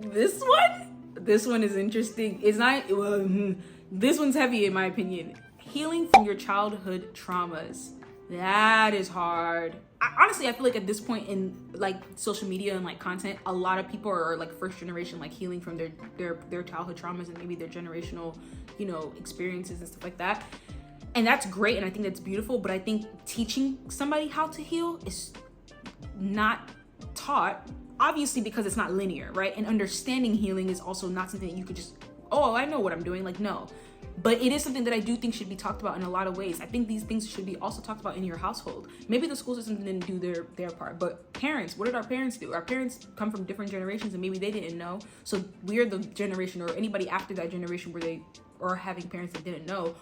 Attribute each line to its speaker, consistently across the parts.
Speaker 1: This one is interesting. It's not, this one's heavy in my opinion. Healing from your childhood traumas. That is hard. Honestly, I feel like at this point in like social media and like content, a lot of people are like first generation, like healing from their childhood traumas and maybe their generational, experiences and stuff like that. And that's great. And I think that's beautiful. But I think teaching somebody how to heal is not taught, obviously, because it's not linear, right? And understanding healing is also not something that you could just, oh, I know what I'm doing. Like, no. But it is something that I do think should be talked about in a lot of ways. I think these things should be also talked about in your household. Maybe the school system didn't do their part, but parents, what did our parents do? Our parents come from different generations and maybe they didn't know. So we're the generation, or anybody after that generation where they are having parents that didn't know,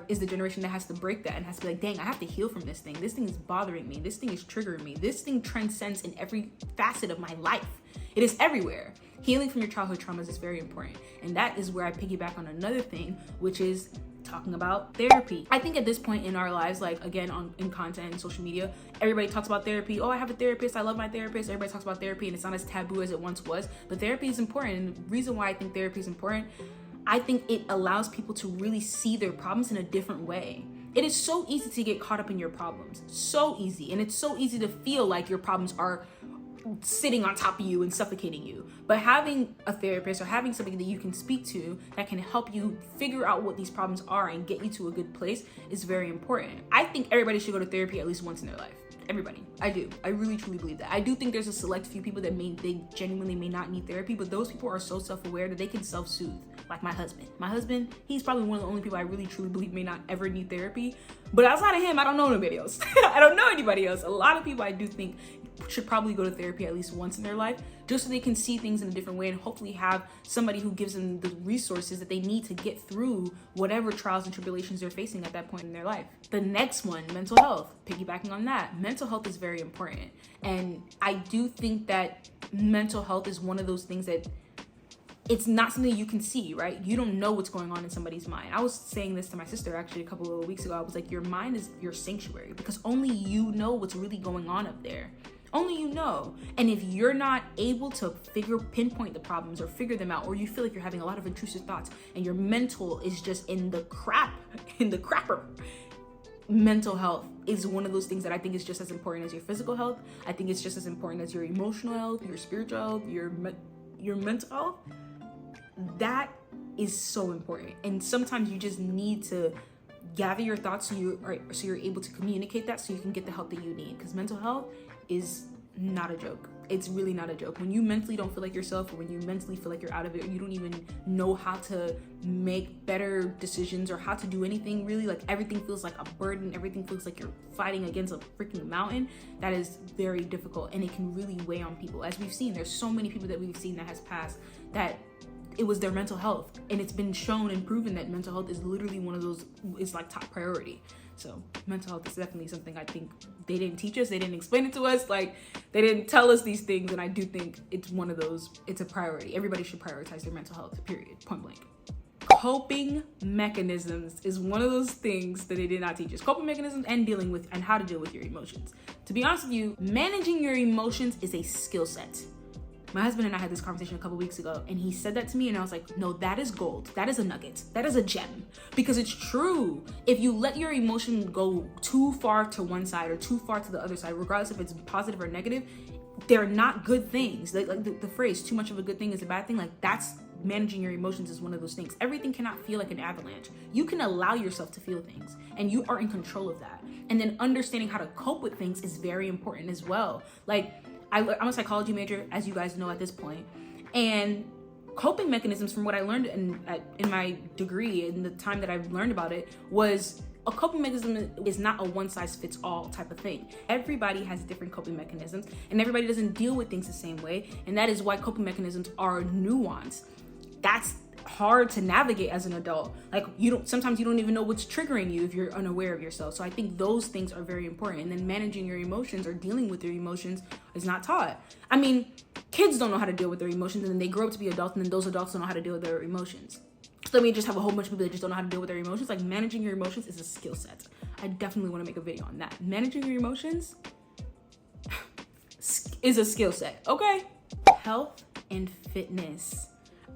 Speaker 1: is the generation that has to break that and has to be like, dang, I have to heal from this thing. This thing is bothering me. This thing is triggering me. This thing transcends in every facet of my life. It is everywhere. Healing from your childhood traumas is very important. And that is where I piggyback on another thing, which is talking about therapy. I think at this point in our lives, like again, in content and social media, everybody talks about therapy. Oh, I have a therapist. I love my therapist. Everybody talks about therapy and it's not as taboo as it once was. But therapy is important. And the reason why I think therapy is important, I think it allows people to really see their problems in a different way. It is so easy to get caught up in your problems. So easy. And it's so easy to feel like your problems are sitting on top of you and suffocating you. But having a therapist or having somebody that you can speak to that can help you figure out what these problems are and get you to a good place is very important. I think everybody should go to therapy at least once in their life. Everybody. I do. I really truly believe that. I do think there's a select few people that they genuinely may not need therapy, but those people are so self-aware that they can self-soothe. Like my husband. My husband, he's probably one of the only people I really truly believe may not ever need therapy. But outside of him, I don't know anybody else. I don't know anybody else. A lot of people I do think should probably go to therapy at least once in their life, just so they can see things in a different way and hopefully have somebody who gives them the resources that they need to get through whatever trials and tribulations they're facing at that point in their life. The next one, mental health. Piggybacking on that, mental health is very important. And I do think that mental health is one of those things that it's not something you can see, right? You don't know what's going on in somebody's mind. I was saying this to my sister actually a couple of weeks ago. I was like, your mind is your sanctuary because only you know what's really going on up there. Only you know. And if you're not able to pinpoint the problems or figure them out, or you feel like you're having a lot of intrusive thoughts and your mental is just in the crapper, mental health is one of those things that I think is just as important as your physical health. I think it's just as important as your emotional health, your spiritual health, your mental health. That is so important. And sometimes you just need to gather your thoughts so you're able to communicate that so you can get the help that you need. Because mental health is not a joke. It's really not a joke. When you mentally don't feel like yourself, or when you mentally feel like you're out of it, or you don't even know how to make better decisions or how to do anything really, like everything feels like a burden, everything feels like you're fighting against a freaking mountain, that is very difficult and it can really weigh on people. As we've seen, there's so many people that we've seen that has passed that it was their mental health, and it's been shown and proven that mental health is literally one of those, is like top priority. So mental health is definitely something I think they didn't teach us, they didn't explain it to us, like they didn't tell us these things, and I do think it's one of those, it's a priority. Everybody should prioritize their mental health, period, point blank. Coping mechanisms is one of those things that they did not teach us. Coping mechanisms and dealing with, and how to deal with your emotions. To be honest with you, managing your emotions is a skill set. My husband and I had this conversation a couple weeks ago, and he said that to me, and I was like, no, that is gold. That is a nugget. That is a gem. Because it's true. If you let your emotion go too far to one side or too far to the other side, regardless if it's positive or negative, they're not good things. Like the phrase, too much of a good thing is a bad thing. Like that's managing your emotions is one of those things. Everything cannot feel like an avalanche. You can allow yourself to feel things, and you are in control of that. And then understanding how to cope with things is very important as well. Like, I'm a psychology major, as you guys know at this point, and coping mechanisms, from what I learned in my degree, in the time that I've learned about it, was a coping mechanism is not a one-size-fits-all type of thing. Everybody has different coping mechanisms, and everybody doesn't deal with things the same way, and that is why coping mechanisms are nuanced. That's hard to navigate as an adult. Like sometimes you don't even know what's triggering you if you're unaware of yourself. So I think those things are very important. And then managing your emotions or dealing with your emotions is not taught. I mean, kids don't know how to deal with their emotions, and then they grow up to be adults, and then those adults don't know how to deal with their emotions. So then we just have a whole bunch of people that just don't know how to deal with their emotions. Like, managing your emotions is a skill set. I definitely want to make a video on that. Managing your emotions is a skill set, okay? Health and fitness.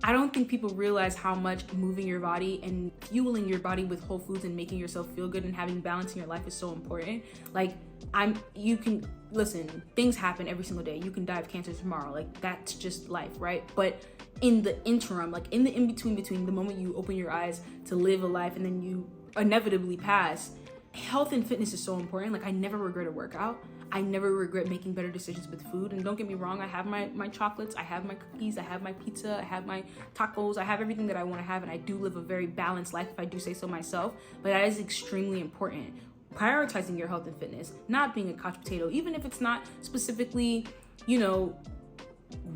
Speaker 1: I don't think people realize how much moving your body and fueling your body with whole foods and making yourself feel good and having balance in your life is so important. Like, you can, listen, things happen every single day. You can die of cancer tomorrow. Like, that's just life, right? But in the interim, like in the in-between, between the moment you open your eyes to live a life and then you inevitably pass, health and fitness is so important. Like, I never regret a workout. I never regret making better decisions with food. And don't get me wrong, I have my chocolates, I have my cookies, I have my pizza, I have my tacos, I have everything that I want to have, and I do live a very balanced life, if I do say so myself. But that is extremely important. Prioritizing your health and fitness, not being a couch potato, even if it's not specifically, you know,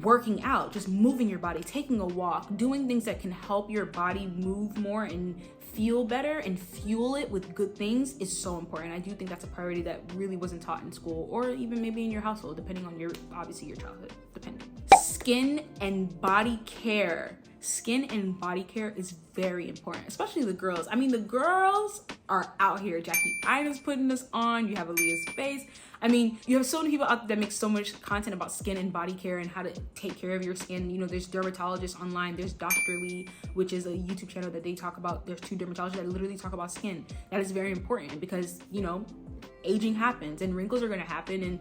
Speaker 1: working out, just moving your body, taking a walk, doing things that can help your body move more and feel better and fuel it with good things is so important. I do think that's a priority that really wasn't taught in school, or even maybe in your household, depending on your childhood, depending. Skin and body care. Skin and body care is very important, especially the girls. I mean, the girls are out here. Jackie Ina's putting this on. You have Aaliyah's face. I mean, you have so many people out there that make so much content about skin and body care and how to take care of your skin. You know, there's dermatologists online. There's Dr. Lee, which is a YouTube channel that they talk about. There's 2 dermatologists that literally talk about skin. That is very important because, you know, aging happens and wrinkles are going to happen, and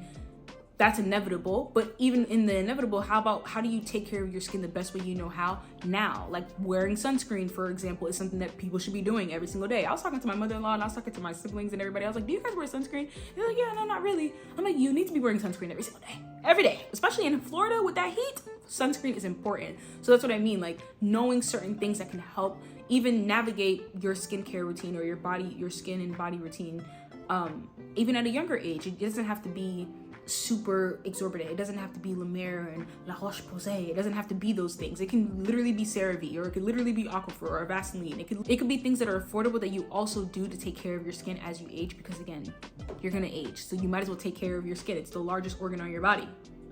Speaker 1: that's inevitable. But even in the inevitable, how do you take care of your skin the best way you know how now? Like wearing sunscreen, for example, is something that people should be doing every single day. I was talking to my mother-in-law and I was talking to my siblings and everybody. I was like, do you guys wear sunscreen? They're like, yeah, no, not really. I'm like, you need to be wearing sunscreen every day, especially in Florida with that heat. Sunscreen is important. So that's what I mean, like knowing certain things that can help even navigate your skincare routine or your skin and body routine, even at a younger age. It doesn't have to be super exorbitant. It doesn't have to be La Mer and La Roche-Posay. It doesn't have to be those things. It can literally be CeraVe, or it could literally be Aquaphor or Vaseline. It could be things that are affordable that you also do to take care of your skin as you age, because again, you're gonna age, so you might as well take care of your skin. It's the largest organ on your body,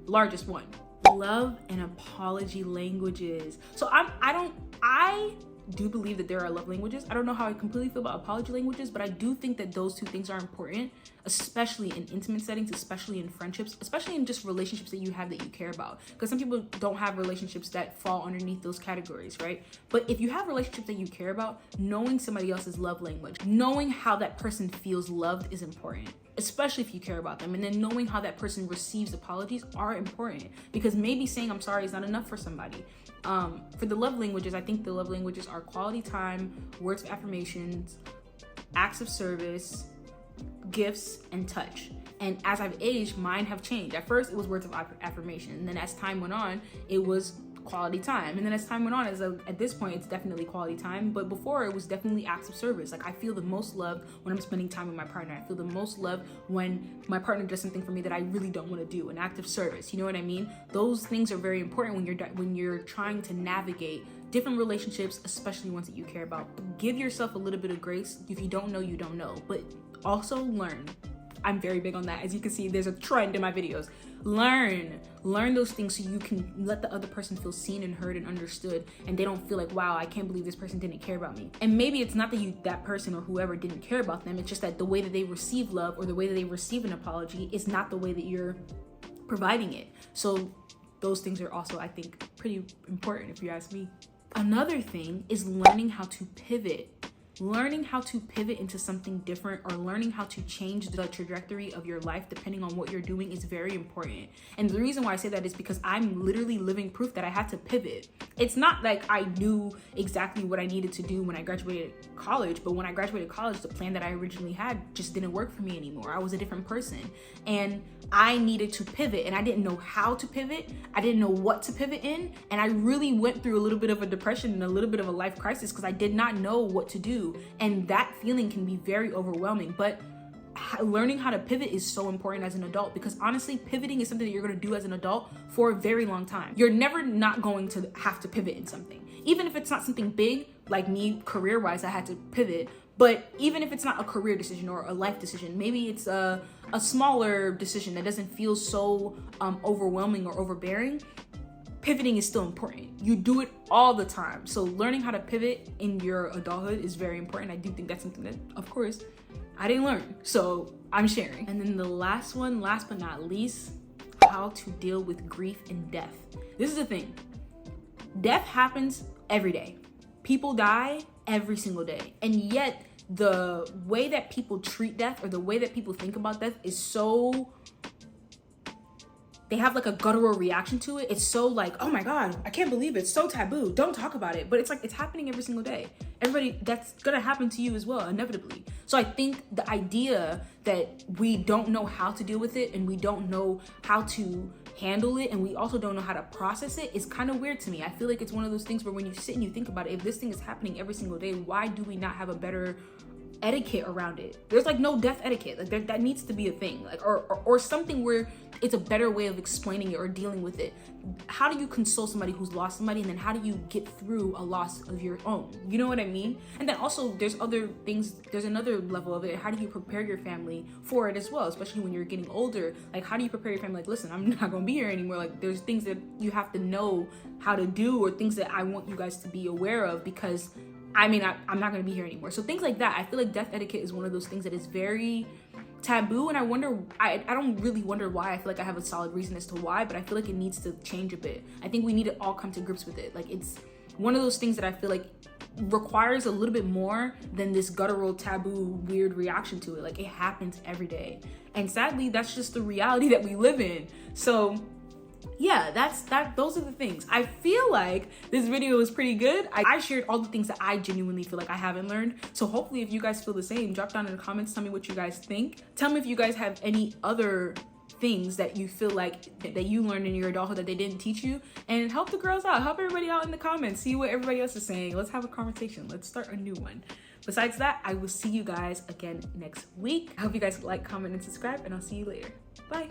Speaker 1: largest one. Love and apology languages. So I do believe that there are love languages. I don't know how I completely feel about apology languages, but I do think that those 2 things are important, especially in intimate settings, especially in friendships, especially in just relationships that you have that you care about. Because some people don't have relationships that fall underneath those categories, right? But if you have relationships that you care about, knowing somebody else's love language, knowing how that person feels loved is important, especially if you care about them. And then knowing how that person receives apologies are important, because maybe saying I'm sorry is not enough for somebody. For the love languages, I think the love languages are quality time, words of affirmations, acts of service, gifts, and touch. And as I've aged, mine have changed. At first, it was words of affirmation. And then as time went on, it was quality time. And then as time went on, at this point, it's definitely quality time. But before, it was definitely acts of service. Like, I feel the most love when I'm spending time with my partner. I feel the most love when my partner does something for me that I really don't want to do. An act of service, you know what I mean? Those things are very important when you're trying to navigate different relationships, especially ones that you care about. Give yourself a little bit of grace. If you don't know, you don't know. But also learn. I'm very big on that. As you can see, there's a trend in my videos. Learn those things so you can let the other person feel seen and heard and understood, and they don't feel like, wow, I can't believe this person didn't care about me. And maybe it's not that that person or whoever didn't care about them. It's just that the way that they receive love or the way that they receive an apology is not the way that you're providing it. So those things are also, I think, pretty important if you ask me. Another thing is learning how to pivot. Learning how to pivot into something different, or learning how to change the trajectory of your life depending on what you're doing, is very important. And the reason why I say that is because I'm literally living proof that I had to pivot. It's not like I knew exactly what I needed to do when I graduated college, but when I graduated college, the plan that I originally had just didn't work for me anymore. I was a different person and I needed to pivot, and I didn't know how to pivot. I didn't know what to pivot in, and I really went through a little bit of a depression and a little bit of a life crisis because I did not know what to do. And that feeling can be very overwhelming, but learning how to pivot is so important as an adult, because honestly, pivoting is something that you're going to do as an adult for a very long time. You're never not going to have to pivot in something, even if it's not something big. Like me, career-wise, I had to pivot. But even if it's not a career decision or a life decision, maybe it's a smaller decision that doesn't feel so overwhelming or overbearing, pivoting is still important. You do it all the time. So learning how to pivot in your adulthood is very important. I do think that's something that, of course, I didn't learn. So I'm sharing. And then the last one, last but not least, how to deal with grief and death. This is the thing. Death happens every day. People die every single day. And yet the way that people treat death, or the way that people think about death, is so, they have like a guttural reaction to it. It's so like, oh my God, I can't believe it. It's so taboo. Don't talk about it. But it's like, it's happening every single day. Everybody, that's gonna happen to you as well, inevitably. So I think the idea that we don't know how to deal with it, and we don't know how to handle it, and we also don't know how to process it, is kind of weird to me. I feel like it's one of those things where when you sit and you think about it, if this thing is happening every single day, why do we not have a better etiquette around it? There's like no death etiquette. Like that needs to be a thing, like or something where it's a better way of explaining it or dealing with it. How do you console somebody who's lost somebody, and then how do you get through a loss of your own? You know what I mean? And then also there's other things, there's another level of it. How do you prepare your family for it as well, especially when you're getting older? Like, how do you prepare your family? Like, listen, I'm not gonna be here anymore. Like, there's things that you have to know how to do, or things that I want you guys to be aware of, because I'm not gonna be here anymore. So things like that. I feel like death etiquette is one of those things that is very taboo, and I wonder, I don't really wonder why. I feel like I have a solid reason as to why, but I feel like it needs to change a bit. I think we need to all come to grips with it. Like, it's one of those things that I feel like requires a little bit more than this guttural, taboo, weird reaction to it. Like, it happens every day, and sadly that's just the reality that we live in. So yeah, those are the things. I feel like this video was pretty good. I shared all the things that I genuinely feel like I haven't learned. So hopefully if you guys feel the same, drop down in the comments, tell me what you guys think. Tell me if you guys have any other things that you feel like that you learned in your adulthood that they didn't teach you, and help the girls out, help everybody out in the comments, see what everybody else is saying. Let's have a conversation. Let's start a new one. Besides that, I will see you guys again next week. I hope you guys like, comment, and subscribe, and I'll see you later. Bye.